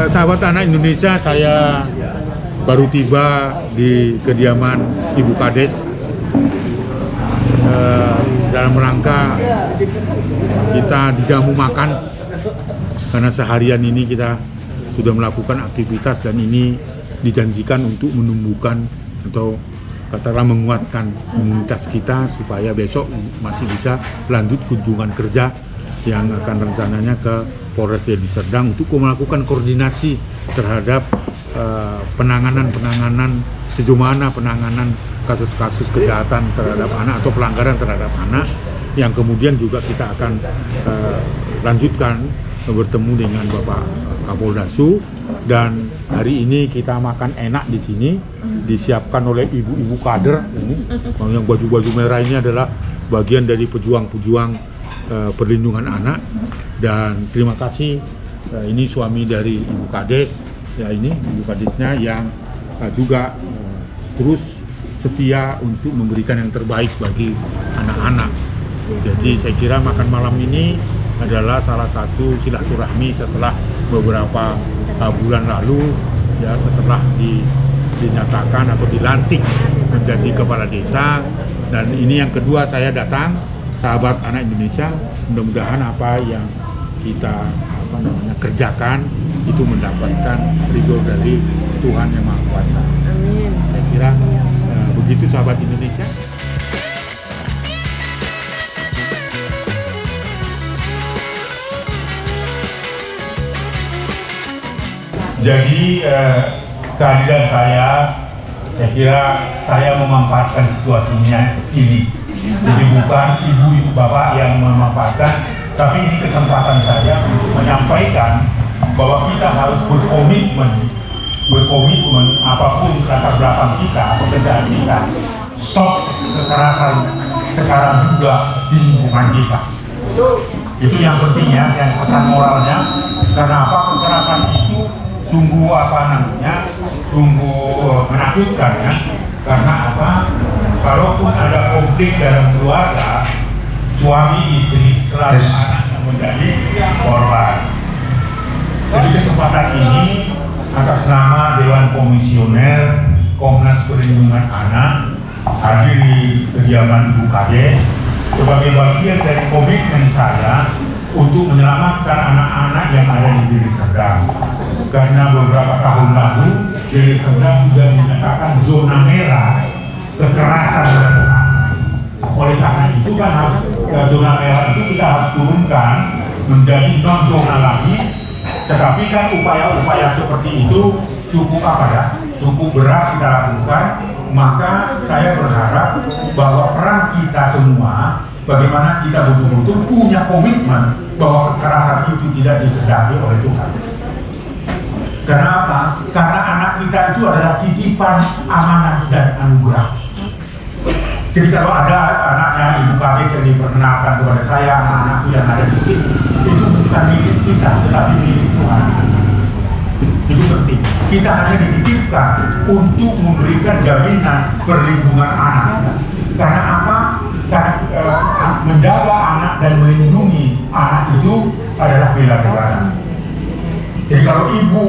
Sahabat Anak Indonesia, saya baru tiba di kediaman Ibu Kades dalam rangka kita dijamu makan karena seharian ini kita sudah melakukan aktivitas dan ini dijanjikan untuk menumbuhkan atau katakanlah menguatkan imunitas kita supaya besok masih bisa lanjut kunjungan kerja yang akan rencananya ke Polres Deli Serdang untuk melakukan koordinasi terhadap penanganan sejauh mana penanganan kasus-kasus kejahatan terhadap anak atau pelanggaran terhadap anak yang kemudian juga kita akan lanjutkan bertemu dengan Bapak Kapoldasu. Dan hari ini kita makan enak di sini, disiapkan oleh ibu-ibu kader ini. Yang baju-baju merah ini adalah bagian dari pejuang-pejuang perlindungan anak. Dan terima kasih, ini suami dari Ibu Kades, ya ini Ibu Kadesnya yang juga terus setia untuk memberikan yang terbaik bagi anak-anak. Jadi saya kira makan malam ini adalah salah satu silaturahmi setelah beberapa bulan lalu, ya setelah dinyatakan atau dilantik menjadi kepala desa. Dan ini yang kedua saya datang, sahabat Anak Indonesia, mudah-mudahan apa yang kita kerjakan itu mendapatkan ridho dari Tuhan Yang Maha Kuasa. Amin. Saya kira begitu sahabat Indonesia. Jadi kehadiran saya kira saya memanfaatkan situasinya ini. Jadi bukan ibu-ibu bapak yang memanfaatkan, tapi ini kesempatan saya untuk menyampaikan bahwa kita harus berkomitmen apapun latar belakang kita, pekerjaan kita, stop kekerasan sekarang juga di lingkungan kita. Itu yang pentingnya, yang pesan moralnya. Karena apa? Kekerasan itu sungguh sungguh menakutkan ya. Karena apa? Kalaupun ada konflik dalam keluarga, suami istri selalu anak yang menjadi korban. Jadi kesempatan ini atas nama Dewan Komisioner Komnas Perlindungan Anak hadir di kediaman Ibu Kades sebagai bagian dari komitmen saya untuk menyelamatkan anak-anak yang ada di Deli Serdang. Karena beberapa tahun lalu Deli Serdang sudah dinyatakan zona merah kekerasan terhadap anak. Oleh karena itu kan harus zona merah itu kita harus turunkan menjadi non zona lagi. Tetapi kan upaya-upaya seperti itu cukup cukup berat kita lakukan. Maka saya berharap bahwa peran kita semua, bagaimana kita betul-betul punya komitmen bahwa kekerasan itu tidak dikehendaki oleh Tuhan. Karena apa? Karena anak kita itu adalah titipan amanah dan anugerah. Jadi kalau ada anaknya Ibu Kades yang diperkenalkan kepada saya, anak-anakku yang ada di sini, itu bukan milik kita, tetapi milik Tuhan. Itu penting. Kita hanya dititipkan untuk memberikan jaminan perlindungan anak. Karena apa? Karena menjaga anak dan melindungi anak itu adalah bela-belaan. Jadi kalau ibu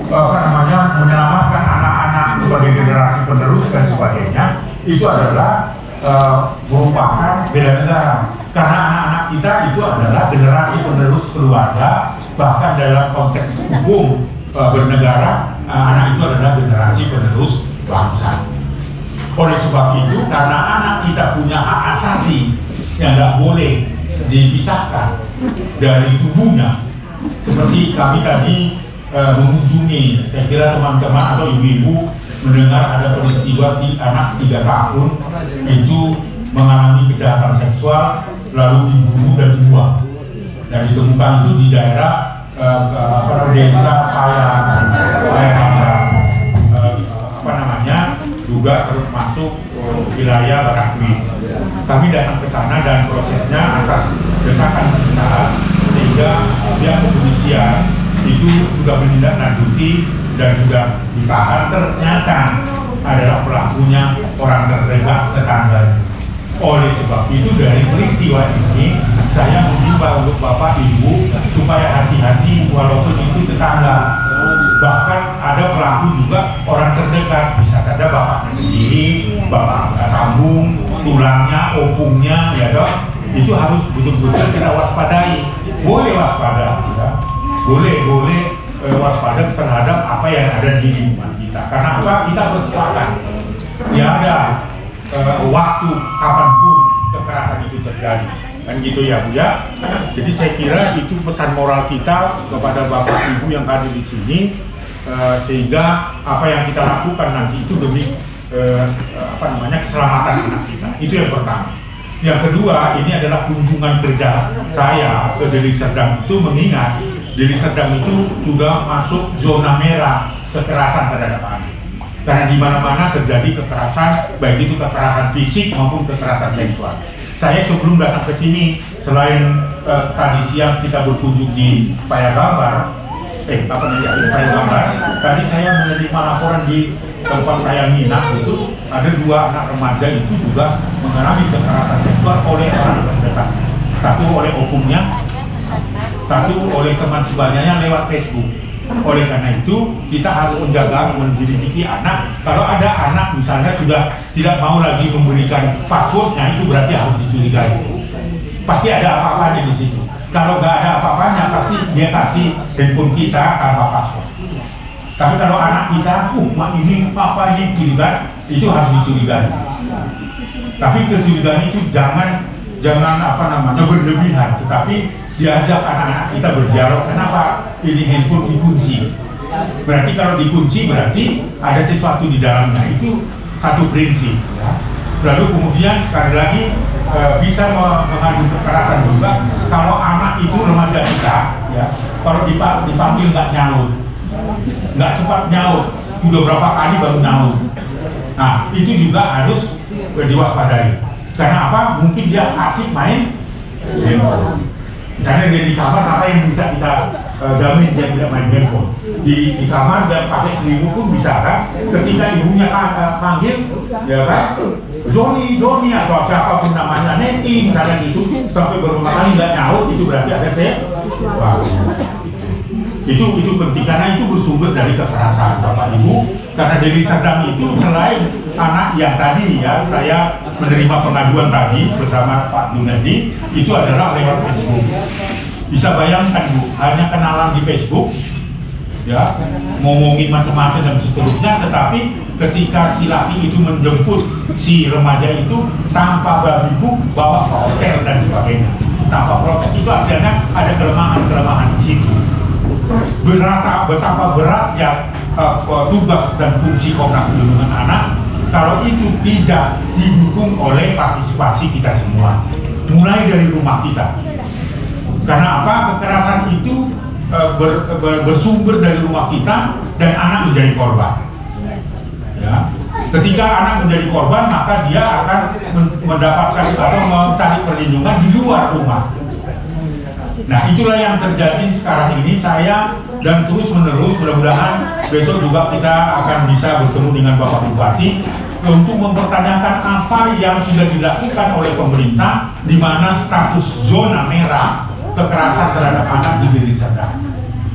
menyelamatkan anak-anak sebagai generasi penerus dan sebagainya, itu adalah merupakan bela negara. Karena anak-anak kita itu adalah generasi penerus keluarga, bahkan dalam konteks hukum bernegara, anak itu adalah generasi penerus bangsa. Oleh sebab itu, karena anak kita punya hak asasi yang tidak boleh dipisahkan dari tubuhnya, seperti kami tadi mengunjungi, saya kira teman-teman atau ibu-ibu mendengar ada peristiwa di anak 3 tahun itu mengalami kejahatan seksual lalu dibunuh dan dibuang, dan ditemukan itu di daerah desa juga termasuk wilayah Baraklis. Kami datang ke sana dan prosesnya atas desakan kita, sehingga pihak kepolisian itu sudah menindaklanjuti dan sudah ditahan. Ternyata adalah pelakunya orang terdekat tetangga. Oleh sebab itu, dari peristiwa ini saya mengimbau untuk Bapak Ibu supaya hati-hati, walaupun itu tetangga. Bahkan ada pelaku juga orang terdekat, bisa saja bapaknya sendiri, bapak sambung, tulangnya, opungnya, ya toh. Itu harus betul-betul kita waspadai. Boleh waspada, ya. Boleh waspada terhadap apa yang ada di lingkungan kita. Karena apa? Kita bersepakat. Ya ada waktu kapanpun kekerasan itu terjadi. Kan gitu ya Bu ya. Jadi saya kira itu pesan moral kita kepada Bapak Ibu yang hadir di sini, sehingga apa yang kita lakukan nanti itu demi keselamatan anak kita. Itu yang pertama. Yang kedua, ini adalah kunjungan kerja saya ke Deli Serdang itu, mengingat Deli Serdang itu sudah masuk zona merah kekerasan terhadap anak. Karena di mana-mana terjadi kekerasan, baik itu kekerasan fisik maupun kekerasan seksual. Saya sebelum datang ke sini, selain tadi siang kita berkunjung di Payagambar, tadi saya menerima laporan di tempat saya nginap itu, ada 2 anak remaja itu juga mengalami kekerasan seksual oleh orang terdekat. Satu oleh opungnya, satu oleh teman sebayanya lewat Facebook. Oleh karena itu kita harus menjaga, mendidik anak. Kalau ada anak misalnya sudah tidak mau lagi memberikan passwordnya, itu berarti harus dicurigai. Pasti ada apa-apanya di situ. Kalau nggak ada apa-apanya, pasti dia kasih handphone kita tanpa password. Tapi kalau anak kita, mak ini apa ini gitu kan, itu harus dicurigai. Tapi kecurigaan itu jangan berlebihan, tetapi diajak anak-anak kita berdialog. Kenapa ini handphone dikunci? Berarti kalau dikunci berarti ada sesuatu di dalamnya. Itu satu prinsip. Ya. Lalu kemudian sekali lagi bisa mengadu kekerasan juga. Kalau anak itu remaja kita, ya, kalau dipanggil nggak nyaut, nggak cepat nyaut, sudah berapa kali baru nyaut. Nah itu juga harus diwaspadai. Karena apa? Mungkin dia asik main handphone. Misalnya dia di kamar, apa yang bisa kita jamin dia tidak main handphone? Di kamar dia pakai selimut pun bisa kan? Ketika ibunya panggil, ya kan? Joni atau siapapun namanya, Neti misalnya gitu, sampai beberapa kali nggak nyaut, itu berarti ada itu penting, karena itu bersumber dari kekerasan Bapak Ibu. Karena Deli Serdang itu selain anak yang tadi ya saya menerima pengaduan tadi bersama Pak Junedi, itu adalah lewat Facebook. Bisa bayangkan Bu, hanya kenalan di Facebook, ya ngomongin macam-macam dan seterusnya, tetapi ketika si laki itu menjemput si remaja itu tanpa bawa ke hotel dan sebagainya, tanpa protes, itu artinya ada kelemahan di situ. Betapa berat ya tugas dan fungsi Komnas Perlindungan Anak kalau itu tidak didukung oleh partisipasi kita semua, mulai dari rumah kita. Karena apa? Kekerasan itu bersumber dari rumah kita dan anak menjadi korban. Ya. Ketika anak menjadi korban, maka dia akan mendapatkan atau mencari perlindungan di luar rumah. Nah itulah yang terjadi sekarang ini. Saya dan terus menerus, mudah-mudahan besok juga kita akan bisa bertemu dengan Bapak Bupati untuk mempertanyakan apa yang sudah dilakukan oleh pemerintah, di mana status zona merah kekerasan terhadap anak di Deli Serdang.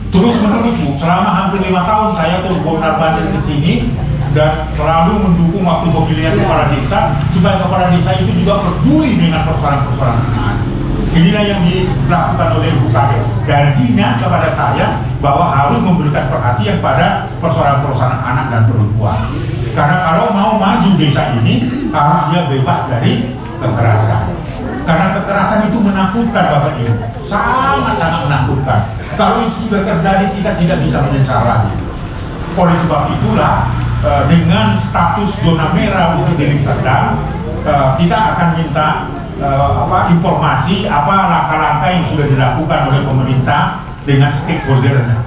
Terus menerus Bu, selama hampir 5 tahun saya terus bolak-balik ke sini dan selalu mendukung waktu pemilihan kepala desa, supaya kepala desa itu juga peduli dengan persoalan-persoalan anak. Inilah yang dilakukan oleh Ibu Kades. Janjinya kepada saya bahwa harus memberikan perhatian pada persoalan-persoalan anak dan perempuan. Karena kalau mau maju desa ini, harus dia bebas dari kekerasan. Karena kekerasan itu menakutkan Bapak Ibu, sangat-sangat menakutkan. Kalau itu sudah terjadi, kita tidak bisa menyesal lagi. Oleh sebab itulah, dengan status zona merah untuk Deli Serdang, kita akan minta informasi apa langkah-langkah yang sudah dilakukan oleh pemerintah dengan stakeholdernya.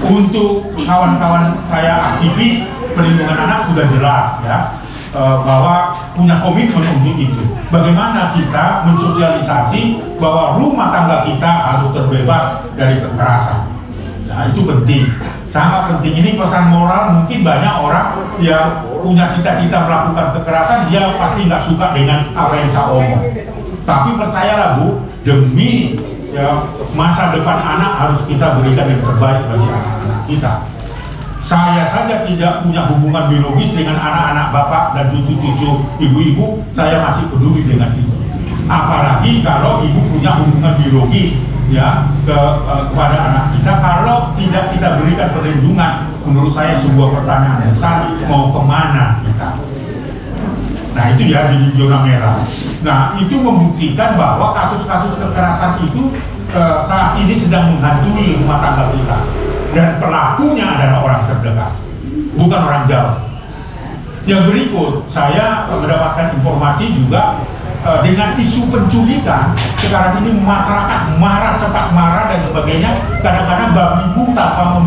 Untuk kawan-kawan saya aktivis perlindungan anak sudah jelas ya, bahwa punya komitmen untuk itu. Bagaimana kita mensosialisasi bahwa rumah tangga kita harus terbebas dari kekerasan. Nah itu penting, sangat penting. Ini pesan moral. Mungkin banyak orang yang punya cita-cita melakukan kekerasan, dia pasti nggak suka dengan apa yang saya omong. Tapi percayalah Bu, demi ya, masa depan anak harus kita berikan yang terbaik bagi anak-anak kita. Saya saja tidak punya hubungan biologis dengan anak-anak bapak dan cucu-cucu ibu-ibu, saya masih peduli dengan itu. Apalagi kalau ibu punya hubungan biologis ya kepada anak kita, kalau tidak kita berikan perlindungan, menurut saya sebuah pertanyaan besar, mau kemana kita? Nah itu ya di zona merah. Nah itu membuktikan bahwa kasus-kasus kekerasan itu saat ini sedang menghantui rumah tangga kita, dan pelakunya adalah orang terdekat, bukan orang jauh. Yang berikut, saya mendapatkan informasi juga dengan isu penculikan. Sekarang ini masyarakat marah, cepat marah dan sebagainya. Kadang-kadang babi bu tanpa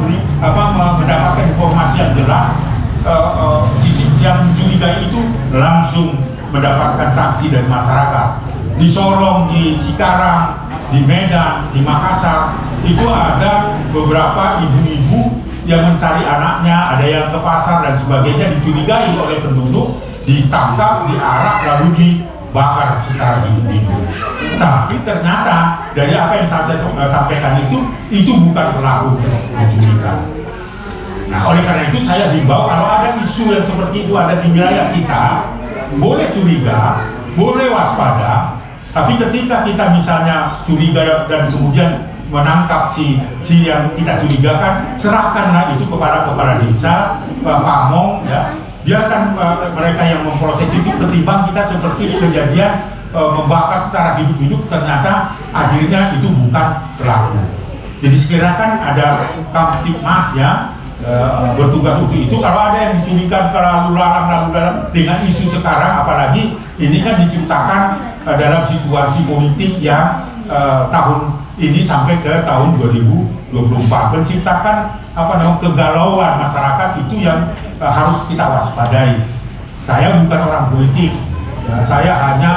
mendapatkan informasi yang jelas, sisi yang mencurigai itu langsung mendapatkan sanksi dari masyarakat. Di Sorong, di Cikarang, di Medan, di Makassar, itu ada beberapa ibu-ibu yang mencari anaknya, ada yang ke pasar dan sebagainya, dicurigai oleh penduduk, ditangkap, diarak, lalu dibakar secara hidup-hidup. Tapi ternyata dari apa yang saya sampaikan itu bukan pelaku penculikan. Nah, oleh karena itu saya himbau kalau ada isu yang seperti itu ada di wilayah kita, boleh curiga, boleh waspada, tapi ketika kita misalnya curiga dan kemudian menangkap si yang kita curigakan, serahkanlah itu kepada kepala desa, pamong, ya. Biarkan mereka yang memproses itu, ketimbang kita seperti kejadian membakar secara hidup-hidup, ternyata akhirnya itu bukan pelaku. Jadi sekirakan ada Kamtibmas ya bertugas untuk itu. Kalau ada yang dicurigakan lalu lalang dengan isu sekarang, apalagi ini kan diciptakan dalam situasi politik yang tahun ini sampai ke tahun 2024 menciptakan kegalauan masyarakat, itu yang harus kita waspadai. Saya bukan orang politik, ya, saya hanya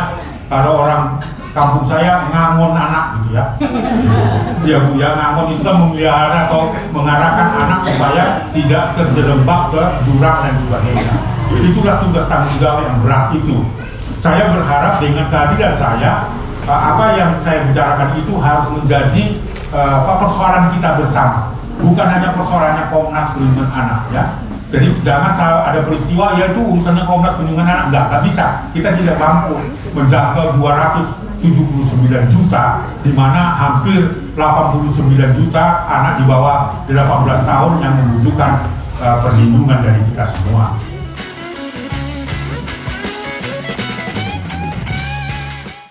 kalau orang kampung saya ngangon anak gitu ya. Ya Bu ya, ngangon itu kan memelihara atau mengarahkan anak supaya tidak terjerembab ke jurang dan sebagainya. Itulah tugas tanggung jawab yang berat itu. Saya berharap dengan kehadiran saya, apa yang saya bicarakan itu harus menjadi persoalan kita bersama, bukan hanya persoalannya Komnas Perlindungan Anak ya. Jadi jangan ada peristiwa ya itu urusannya Komnas Perlindungan Anak, nggak bisa. Kita tidak mampu menjangkau 279 juta, di mana hampir 89 juta anak di bawah 18 tahun yang membutuhkan perlindungan dari kita semua.